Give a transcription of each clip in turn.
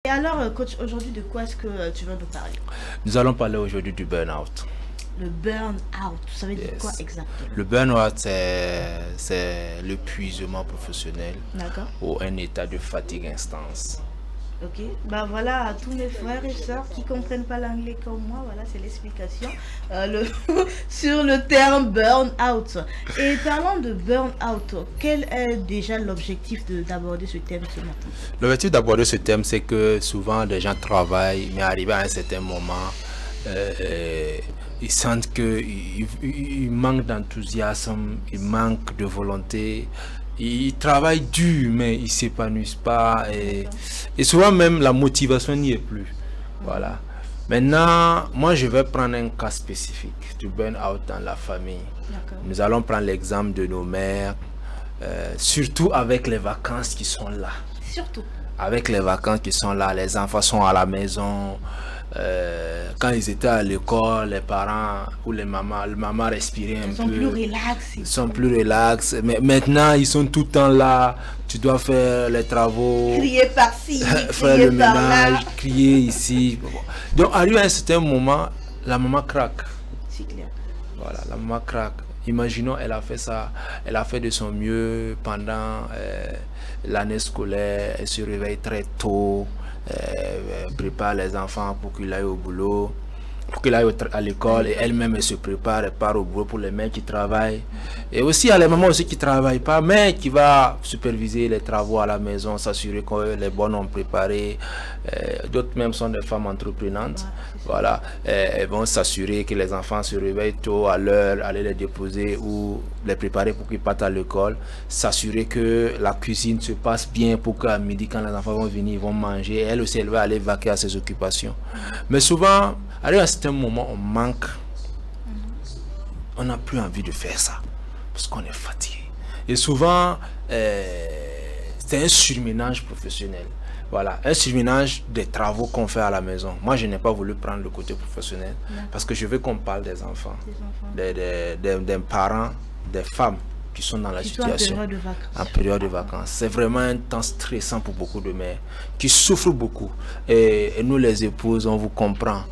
Et alors, coach, aujourd'hui, de quoi est-ce que tu vas nous parler? Nous allons parler aujourd'hui du burn-out. Le burn-out, ça veut dire quoi exactement? Le burn-out, c'est l'épuisement professionnel ou un état de fatigue intense. Ok, bah voilà, à tous mes frères et sœurs qui comprennent pas l'anglais comme moi, voilà, c'est l'explication sur le terme burn-out. Et parlant de burn-out, quel est déjà l'objectif d'aborder ce thème ce matin? L'objectif d'aborder ce thème, c'est que souvent des gens travaillent, mais arrivé à un certain moment, ils sentent qu'ils manquent d'enthousiasme, ils manquent de volonté. Ils travaillent dur, mais ils ne s'épanouissent pas. Et souvent même, la motivation n'y est plus. Voilà. Maintenant, moi, je vais prendre un cas spécifique du burn-out dans la famille. Nous allons prendre l'exemple de nos mères, surtout avec les vacances qui sont là. Surtout. Avec les vacances qui sont là, les enfants sont à la maison. Quand ils étaient à l'école, les parents ou les mamans respiraient un peu. Ils sont plus relax. Ils sont plus relax. Mais maintenant, ils sont tout le temps là. Tu dois faire les travaux. Crier par-ci, faire le ménage, crier ici. Donc, arrivé à un certain moment, la maman craque. C'est clair. Voilà, la maman craque. Imaginons, elle a fait ça. Elle a fait de son mieux pendant l'année scolaire. Elle se réveille très tôt. Prépare les enfants pour qu'ils aillent au boulot, pour qu'ils aillent à l'école, et elle-même elle se prépare, elle part au boulot pour les mères qui travaillent. Et aussi il y a les mamans aussi qui ne travaillent pas, mais qui va superviser les travaux à la maison, s'assurer que les bonnes ont préparé. D'autres même sont des femmes entreprenantes. Voilà, elles vont s'assurer que les enfants se réveillent tôt à l'heure, aller les déposer ou les préparer pour qu'ils partent à l'école, s'assurer que la cuisine se passe bien pour qu'à midi, quand les enfants vont venir, ils vont manger. Elle aussi, elle va aller vaquer à ses occupations. Mais souvent, à un certain moment, on manque. On n'a plus envie de faire ça parce qu'on est fatigué. Et souvent, c'est un surménage professionnel. Voilà, un surménage des travaux qu'on fait à la maison. Moi, je n'ai pas voulu prendre le côté professionnel parce que je veux qu'on parle des enfants, des parents, des femmes qui sont dans la situation en période de vacances. C'est vraiment un temps stressant pour beaucoup de mères qui souffrent beaucoup. Et nous, les épouses, on vous comprend.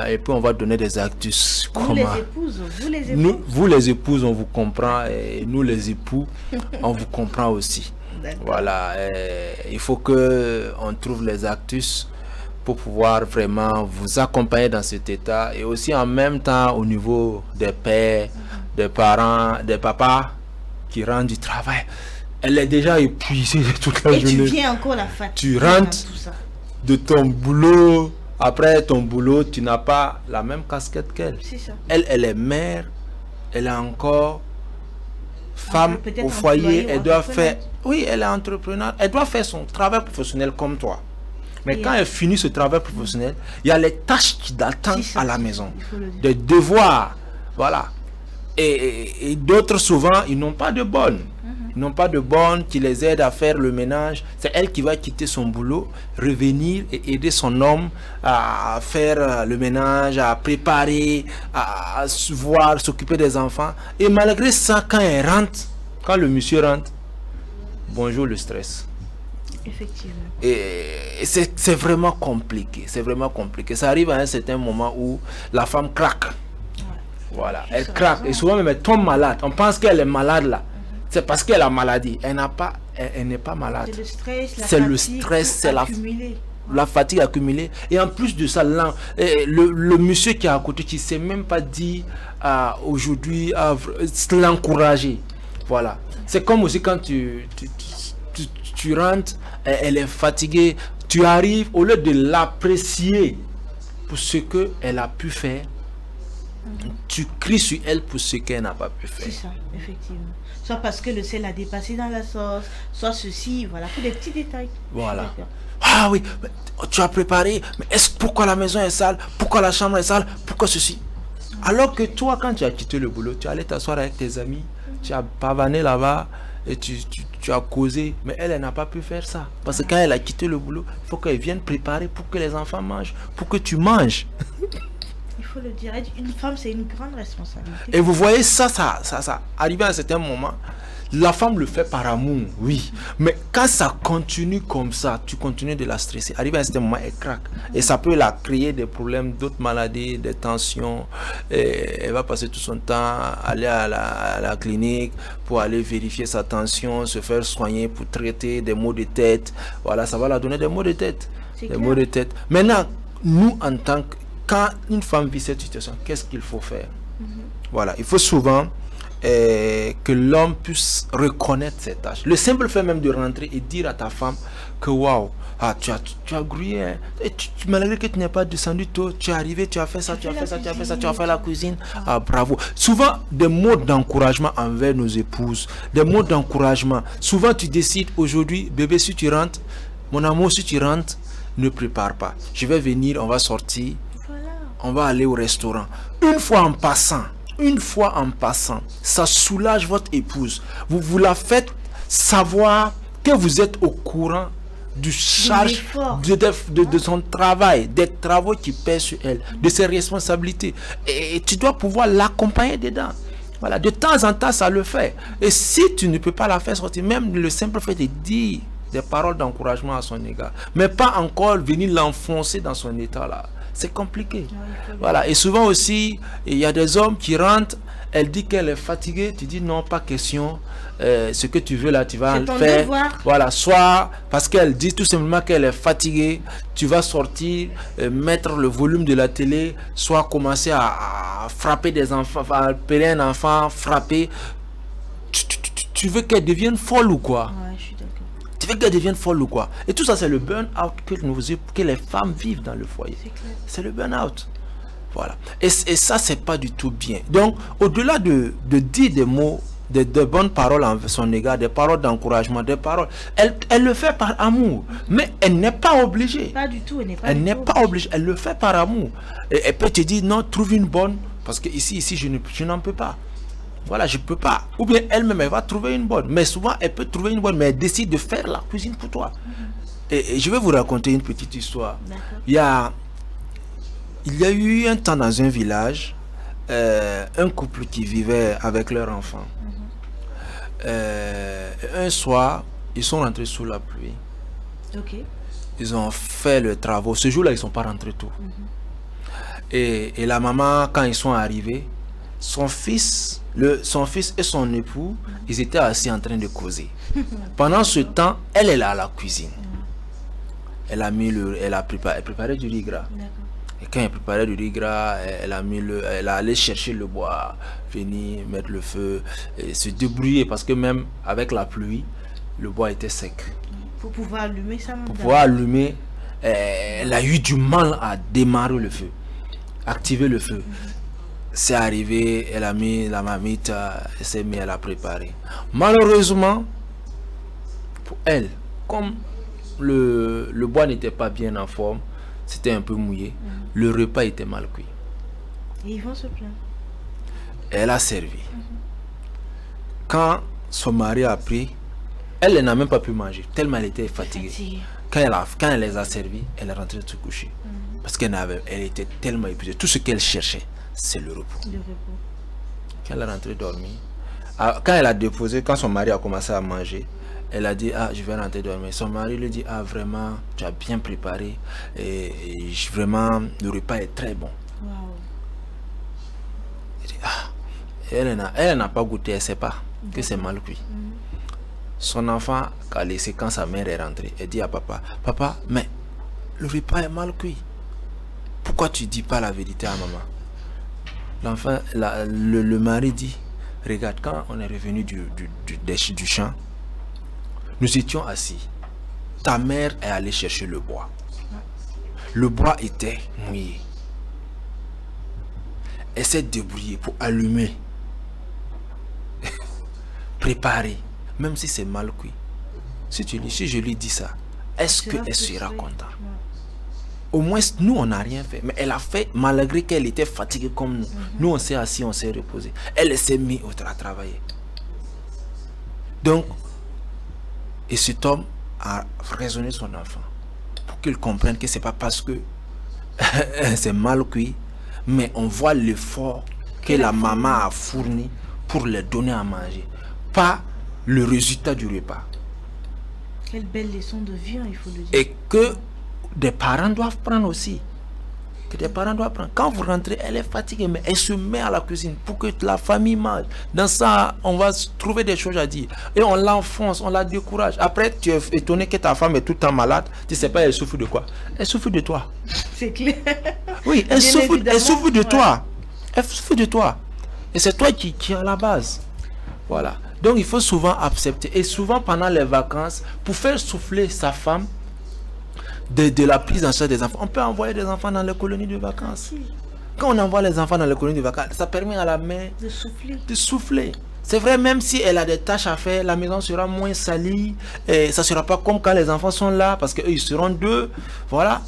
Et puis, on va donner des astuces. Vous les épouses, vous les épouses, on vous comprend. Et nous, les époux, on vous comprend aussi. Voilà, il faut que on trouve les astuces pour pouvoir vraiment vous accompagner dans cet état, et aussi en même temps au niveau des pères, des parents, des papas qui rentrent du travail. Elle est déjà épuisée toute la journée. Et tu viens encore la fatigue. Tu rentres de ton boulot, après ton boulot, tu n'as pas la même casquette qu'elle. Elle est mère, elle est encore femme au foyer, elle doit faire, oui, elle est entrepreneur, elle doit faire son travail professionnel comme toi. Mais quand elle finit ce travail professionnel, il y a les tâches qui l'attendent à la maison, des devoirs, voilà. Et d'autres souvent, ils n'ont pas de bonnes. Ils n'ont pas de bonnes qui les aident à faire le ménage. C'est elle qui va quitter son boulot, revenir et aider son homme à faire le ménage, à préparer, à voir, s'occuper des enfants. Et malgré ça, quand elle rentre, quand le monsieur rentre, bonjour le stress. Effectivement. Et c'est vraiment compliqué. C'est vraiment compliqué. Ça arrive à un certain moment où la femme craque. Voilà, elle craque. Et souvent même elle tombe malade. On pense qu'elle est malade là. C'est parce qu'elle a maladie. Elle n'est pas malade. C'est le stress, c'est la fatigue accumulée. Et en plus de ça, le monsieur qui est à côté, qui ne sait même pas dire aujourd'hui, l'encourager. Voilà. C'est comme aussi quand tu rentres, elle est fatiguée. Tu arrives, au lieu de l'apprécier pour ce qu'elle a pu faire, tu cries sur elle pour ce qu'elle n'a pas pu faire. C'est ça, effectivement. Soit parce que le sel a dépassé dans la sauce, soit ceci, voilà, tous des petits détails. Voilà. Ah oui, tu as préparé, mais pourquoi la maison est sale? Pourquoi la chambre est sale? Pourquoi ceci? Alors que toi, quand tu as quitté le boulot, tu allais t'asseoir avec tes amis, tu as pavané là-bas, et tu as causé, mais elle n'a pas pu faire ça. Parce que quand elle a quitté le boulot, il faut qu'elle vienne préparer pour que les enfants mangent, pour que tu manges. faut le dire. Une femme, c'est une grande responsabilité. Et vous voyez, ça, arrivé à un certain moment, la femme le fait par amour, oui. Mais quand ça continue comme ça, tu continues de la stresser. Arrivé à un certain moment, elle craque. Et ça peut la créer des problèmes, d'autres maladies, des tensions. Et elle va passer tout son temps, aller à la clinique pour aller vérifier sa tension, se faire soigner pour traiter des maux de tête. Voilà, ça va la donner des maux de tête. Des maux de tête. Maintenant, nous, en tant que... Quand une femme vit cette situation, qu'est-ce qu'il faut faire? Voilà, il faut souvent que l'homme puisse reconnaître ses tâches. Le simple fait même de rentrer et dire à ta femme que waouh, tu as grouillé, hein, et malgré que tu n'es pas descendu tôt, tu es arrivé, tu as fait ça, tu as fait ça, tu as fait ça, tu as fait la cuisine. Ah, bravo. Souvent, des mots d'encouragement envers nos épouses, des mots d'encouragement. Souvent, tu décides aujourd'hui, bébé, si tu rentres, mon amour, si tu rentres, ne prépare pas. Je vais venir, on va sortir, on va aller au restaurant. Une fois en passant, ça soulage votre épouse. Vous la faites savoir que vous êtes au courant du charge de son travail, des travaux qui pèsent sur elle, de ses responsabilités. Et tu dois pouvoir l'accompagner dedans. Voilà, de temps en temps, ça le fait. Et si tu ne peux pas la faire sortir, même le simple fait de dire des paroles d'encouragement à son égard, mais pas encore venir l'enfoncer dans son état là. C'est compliqué. Voilà. Et souvent aussi, il y a des hommes qui rentrent, elle dit qu'elle est fatiguée, tu dis non, pas question. Ce que tu veux là, tu vas le faire. Devoir. Voilà. Soit parce qu'elle dit tout simplement qu'elle est fatiguée, tu vas sortir, mettre le volume de la télé, soit commencer à frapper des enfants, à appeler un enfant, frapper. Tu veux qu'elle devienne folle ou quoi? Ouais, je suis d'accord. Tu veux qu'elle devienne folle ou quoi? Et tout ça, c'est le burn-out que les femmes vivent dans le foyer. C'est le burn-out. Voilà. Et ça, c'est pas du tout bien. Donc, au-delà de dire des mots, de bonnes paroles en son égard, des paroles d'encouragement, des paroles, elle le fait par amour. Mais elle n'est pas obligée. Pas du tout. Elle n'est pas obligée. Elle le fait par amour. Et elle peut te dire, non, trouve une bonne, parce que ici je n'en peux pas. Voilà, je peux pas. Ou bien elle-même, elle va trouver une bonne. Mais souvent, elle peut trouver une bonne, mais elle décide de faire la cuisine pour toi. Et je vais vous raconter une petite histoire. Il y a eu un temps dans un village, un couple qui vivait avec leur enfant. Un soir, ils sont rentrés sous la pluie. Ils ont fait le travaux. Ce jour-là, ils ne sont pas rentrés tôt. Et la maman, quand ils sont arrivés, son fils et son époux, ils étaient assis en train de causer. Pendant ce temps, elle est là à la cuisine. Elle a préparé du riz gras. Et quand elle préparait du riz gras, elle a allé chercher le bois, venir mettre le feu, et se débrouiller parce que même avec la pluie, le bois était sec. Pour pouvoir allumer ça. Pour pouvoir allumer, elle a eu du mal à démarrer le feu, activer le feu. C'est arrivé, elle a mis la marmite, elle s'est mise à la préparer. Malheureusement, pour elle, comme le bois n'était pas bien en forme, c'était un peu mouillé, le repas était mal cuit. Et ils vont se plaindre. Elle a servi. Quand son mari a pris, elle n'a même pas pu manger, tellement elle était fatiguée. Quand elle les a servis, elle est rentrée se coucher. Parce qu'elle était tellement épuisée. Tout ce qu'elle cherchait, c'est le repos. Quand elle est rentrée dormir, quand elle a déposé, quand son mari a commencé à manger, elle a dit, ah, je vais rentrer dormir. Son mari lui dit, ah, vraiment, tu as bien préparé. Et vraiment, le repas est très bon. Elle dit, ah, elle n'a pas goûté, elle ne sait pas que c'est mal cuit. Son enfant a laissé quand sa mère est rentrée. Elle dit à papa, papa, mais le repas est mal cuit. Pourquoi tu ne dis pas la vérité à maman? L'enfant, le mari dit, regarde, quand on est revenu du champ, nous étions assis. Ta mère est allée chercher le bois. Le bois était mouillé. Elle s'est débrouillée pour allumer, préparer, même si c'est mal cuit. Si je lui dis ça, est-ce qu'elle sera contente? Au moins, nous, on n'a rien fait. Mais elle a fait malgré qu'elle était fatiguée comme nous. Nous, on s'est assis, on s'est reposé. Elle s'est mise à travailler. Donc, et cet homme a raisonné son enfant pour qu'il comprenne que ce n'est pas parce que c'est mal cuit, mais on voit l'effort que la maman a fourni pour les donner à manger, pas le résultat du repas. Quelle belle leçon de vie, il faut le dire. Et que des parents doivent prendre aussi. Que des parents doivent prendre. Quand vous rentrez, elle est fatiguée, mais elle se met à la cuisine pour que la famille mange. Dans ça, on va trouver des choses à dire. Et on l'enfonce, on la décourage. Après, tu es étonné que ta femme est tout le temps malade. Tu ne sais pas, elle souffre de quoi? Elle souffre de toi. C'est clair. Oui, elle souffre de toi. Elle souffre de toi. Et c'est toi qui es à la base. Voilà. Donc, il faut souvent accepter. Et souvent, pendant les vacances, pour faire souffler sa femme, de la prise en charge des enfants, on peut envoyer des enfants dans les colonies de vacances. Quand on envoie les enfants dans les colonies de vacances, ça permet à la mère de souffler. C'est vrai, même si elle a des tâches à faire, la maison sera moins salie. Et ça ne sera pas comme quand les enfants sont là, parce qu'eux, ils seront deux. Voilà.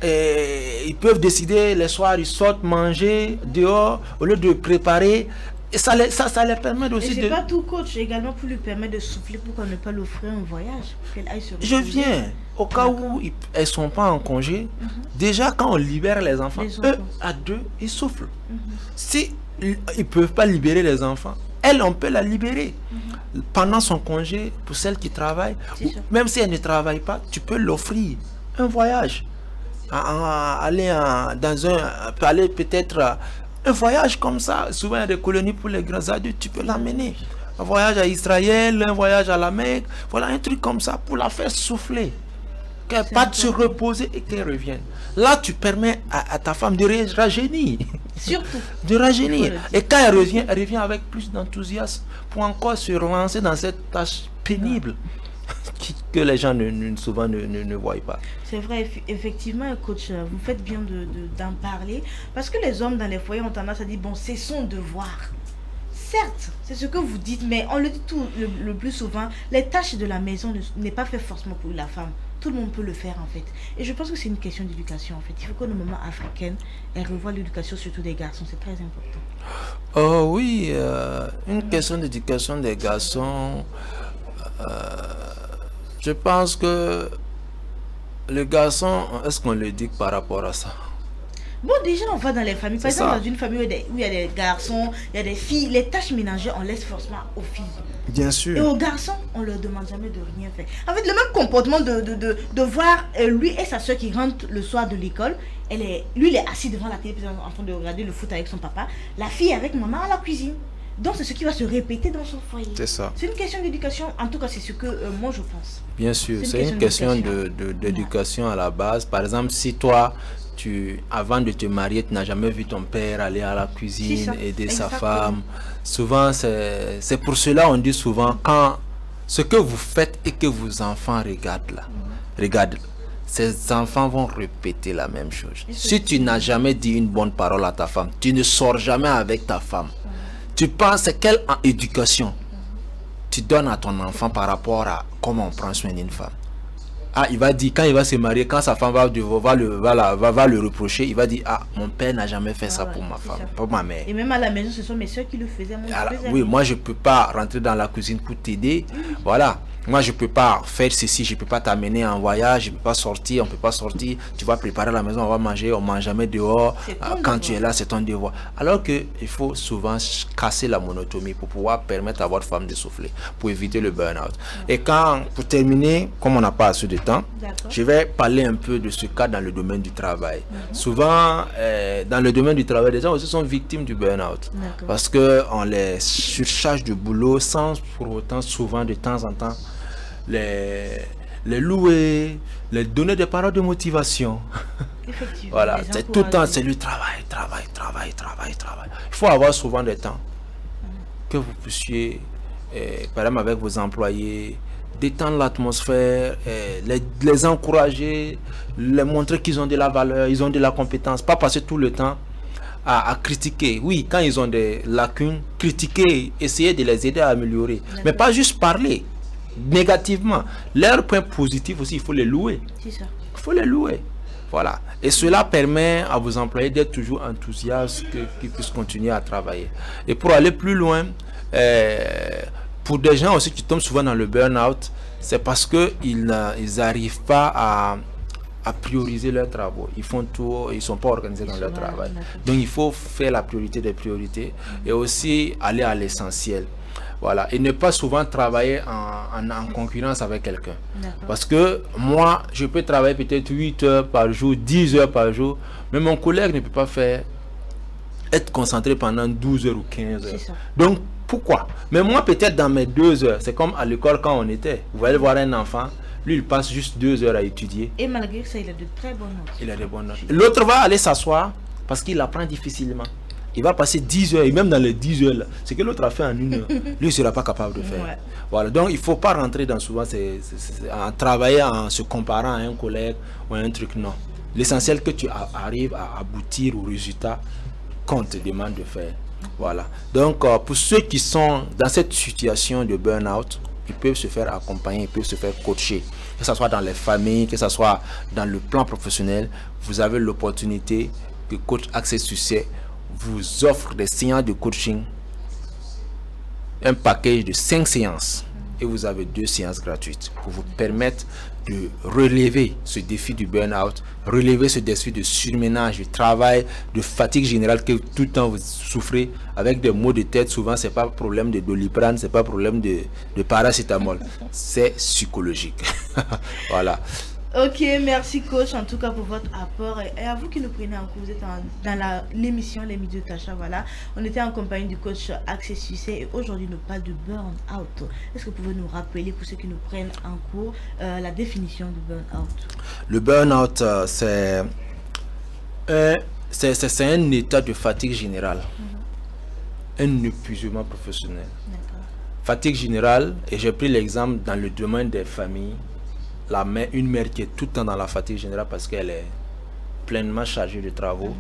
Et ils peuvent décider, les soirs, ils sortent manger dehors, au lieu de préparer. Et ça les permet aussi de... Et c'est pas tout, coach, également pour lui permettre de souffler, pourquoi ne pas l'offrir un voyage, qu'elle aille se reposer. Je viens, au cas où elles ne sont pas en congé, déjà quand on libère les enfants, eux, à deux, ils soufflent. Si ils ne peuvent pas libérer les enfants, elle, on peut la libérer. Pendant son congé, pour celles qui travaillent, même si elle ne travaille pas, tu peux l'offrir un voyage. Aller peut-être... Un voyage comme ça, souvent il y a des colonies pour les grands adultes, tu peux l'amener. Un voyage à Israël, un voyage à la Mecque, voilà un truc comme ça pour la faire souffler. Qu'elle parte se reposer et qu'elle revienne. Là, tu permets à ta femme de rajeunir. Surtout. De rajeunir. Et quand elle revient avec plus d'enthousiasme pour encore se relancer dans cette tâche pénible. Que les gens souvent ne voient pas. C'est vrai, effectivement, coach, vous faites bien d'en parler. Parce que les hommes dans les foyers ont tendance à dire, bon, c'est son devoir. Certes, c'est ce que vous dites, mais on le dit le plus souvent, les tâches de la maison n'est pas fait forcément pour la femme. Tout le monde peut le faire en fait. Et je pense que c'est une question d'éducation en fait. Il faut que nos mamans africaines, elles revoient l'éducation surtout des garçons. C'est très important. Oh oui, une question d'éducation des garçons... je pense que le garçon, est-ce qu'on le dit par rapport à ça? Bon, déjà, on va dans les familles. Par exemple, dans une famille où il y a des garçons, il y a des filles, les tâches ménagères, on laisse forcément aux filles. Bien sûr. Et aux garçons, on leur demande jamais de rien faire. En fait, le même comportement de voir lui et sa soeur qui rentrent le soir de l'école, lui, il est assis devant la télé en train de regarder le foot avec son papa. La fille avec maman à la cuisine. Donc, c'est ce qui va se répéter dans son foyer. C'est ça. C'est une question d'éducation. En tout cas, c'est ce que moi, je pense. Bien sûr, c'est une question d'éducation à la base. Par exemple, si toi, avant de te marier, tu n'as jamais vu ton père aller à la cuisine, aider sa femme. Souvent, c'est pour cela on dit souvent, quand ce que vous faites et que vos enfants regardent là, regardent, ces enfants vont répéter la même chose. Si tu n'as jamais dit une bonne parole à ta femme, tu ne sors jamais avec ta femme. Tu penses quelle éducation tu donnes à ton enfant par rapport à comment on prend soin d'une femme? Ah, il va dire, quand il va se marier, quand sa femme va le reprocher, il va dire, ah, mon père n'a jamais fait ça pour ma femme, pour ma mère. Et même à la maison, ce sont mes soeurs qui le faisaient. Oui, moi je ne peux pas rentrer dans la cuisine pour t'aider. Voilà. Moi, je ne peux pas faire ceci, je ne peux pas t'amener en voyage, je ne peux pas sortir, on ne peut pas sortir. Tu vas préparer la maison, on va manger, on ne mange jamais dehors. Quand tu es là, c'est ton devoir. Alors qu'il faut souvent casser la monotonie pour pouvoir permettre à votre femme de souffler, pour éviter le burn-out. Et pour terminer, comme on n'a pas assez de temps, je vais parler un peu de ce cas dans le domaine du travail. Souvent, dans le domaine du travail, les gens aussi sont victimes du burn-out. Parce qu'on les surcharge de boulot sans pour autant, souvent, de temps en temps, les louer, les donner des paroles de motivation. Voilà, c'est tout le temps, c'est le travail. Il faut avoir souvent des temps que vous puissiez, par exemple avec vos employés, détendre l'atmosphère, les encourager, les montrer qu'ils ont de la valeur, ils ont de la compétence, pas passer tout le temps à critiquer. Oui, quand ils ont des lacunes, critiquer, essayer de les aider à améliorer, mais pas juste parler négativement. Leurs points positifs aussi, il faut les louer. Il faut les louer. Voilà. Et cela permet à vos employés d'être toujours enthousiastes, qu'ils puissent continuer à travailler. Et pour aller plus loin, pour des gens aussi qui tombent souvent dans le burn-out, c'est parce qu'ils n'arrivent pas à prioriser leurs travaux. Ils font tout, ils ne sont pas organisés dans leur travail. Donc il faut faire la priorité des priorités et aussi aller à l'essentiel. Voilà, et ne pas souvent travailler en concurrence avec quelqu'un. Parce que moi, je peux travailler peut-être 8 heures par jour, 10 heures par jour, mais mon collègue ne peut pas être concentré pendant 12 heures ou 15 heures. Donc, pourquoi? Mais moi, peut-être dans mes 2 heures, c'est comme à l'école quand on était. Vous allez voir un enfant, lui, il passe juste 2 heures à étudier. Et malgré ça, il a de très bonnes notes. Il a de bonnes notes. L'autre va aller s'asseoir parce qu'il apprend difficilement. Il va passer 10 heures, et même dans les 10 heures, ce que l'autre a fait en 1 heure, lui ne sera pas capable de faire. Voilà, donc il ne faut pas rentrer dans souvent en travaillant, en se comparant à un collègue ou à un truc, non. L'essentiel que tu arrives à aboutir au résultat qu'on te demande de faire. Voilà. Donc pour ceux qui sont dans cette situation de burn-out, ils peuvent se faire accompagner, ils peuvent se faire coacher. Que ce soit dans les familles, que ce soit dans le plan professionnel, vous avez l'opportunité que Coach Access Succès vous offre des séances de coaching, un package de 5 séances et vous avez 2 séances gratuites pour vous permettre de relever ce défi du burn-out, relever ce défi de surménage, de travail, de fatigue générale que tout le temps vous souffrez avec des maux de tête. Souvent, c'est pas problème de Doliprane, c'est pas problème de paracétamol, c'est psychologique. Voilà. Ok, merci coach en tout cas pour votre apport et à vous qui nous prenez en cours, vous êtes dans l'émission Les Midi de Tacha, voilà. On était en compagnie du coach Access Succès et aujourd'hui nous parle de burn-out. Est-ce que vous pouvez nous rappeler pour ceux qui nous prennent en cours la définition du burn-out? Le burn-out c'est un état de fatigue générale, un épuisement professionnel. Fatigue générale, et j'ai pris l'exemple dans le domaine des familles. Une mère qui est tout le temps dans la fatigue générale parce qu'elle est pleinement chargée de travaux.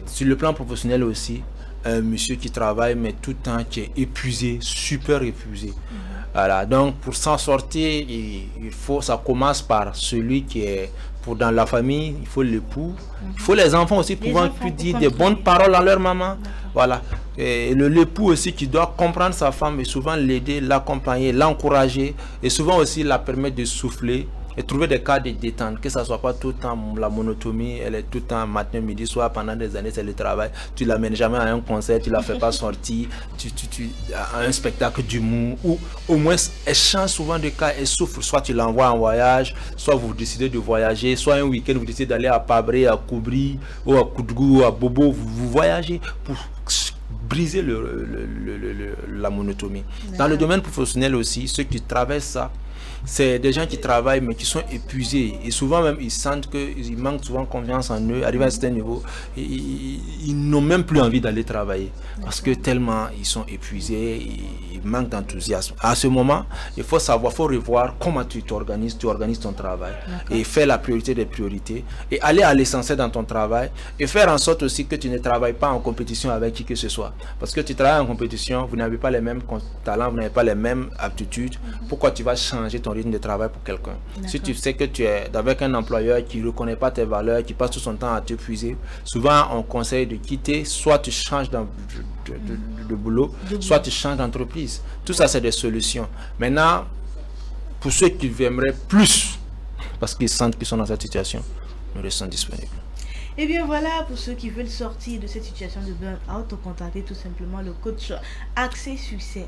Sur le plan professionnel aussi, un monsieur qui travaille mais tout le temps qui est épuisé, super épuisé. Voilà, donc pour s'en sortir, ça commence par celui qui est dans la famille, il faut l'époux, il faut les enfants aussi pouvant dire des bonnes paroles à leur maman. Voilà, et l'époux aussi qui doit comprendre sa femme et souvent l'aider, l'accompagner, l'encourager et souvent aussi la permettre de souffler et trouver des cas de détente, que ça soit pas tout le temps la monotomie, elle est tout le temps matin, midi, soir, pendant des années c'est le travail, tu l'amènes jamais à un concert, tu la fais pas sortir, à un spectacle d'humour, ou au moins elle change souvent de cas, elle souffre, soit tu l'envoies en voyage, soit vous décidez de voyager, soit un week-end vous décidez d'aller à Pabré, à Koubri, ou à Koudgou, à Bobo, vous voyagez pour briser la monotomie. Dans le domaine professionnel aussi, ceux qui traversent ça, c'est des gens qui travaillent mais qui sont épuisés et souvent même ils sentent qu'ils manquent souvent confiance en eux, arrivent à un certain niveau, ils n'ont même plus envie d'aller travailler parce que tellement ils sont épuisés, ils manquent d'enthousiasme. À ce moment, il faut revoir comment tu organises ton travail et faire la priorité des priorités et aller à l'essentiel dans ton travail et faire en sorte aussi que tu ne travailles pas en compétition avec qui que ce soit. Parce que tu travailles en compétition, vous n'avez pas les mêmes talents, vous n'avez pas les mêmes aptitudes. Pourquoi tu vas changer ton rythme de travail pour quelqu'un? Si tu sais que tu es avec un employeur qui ne reconnaît pas tes valeurs, qui passe tout son temps à t'épuiser, souvent on conseille de quitter, soit tu changes de boulot, soit tu changes d'entreprise. Tout ça, c'est des solutions. Maintenant, pour ceux qui aimeraient plus, parce qu'ils sentent qu'ils sont dans cette situation, nous restons disponibles. Et bien voilà, pour ceux qui veulent sortir de cette situation de burn-out, contactez tout simplement le coach Access Succès.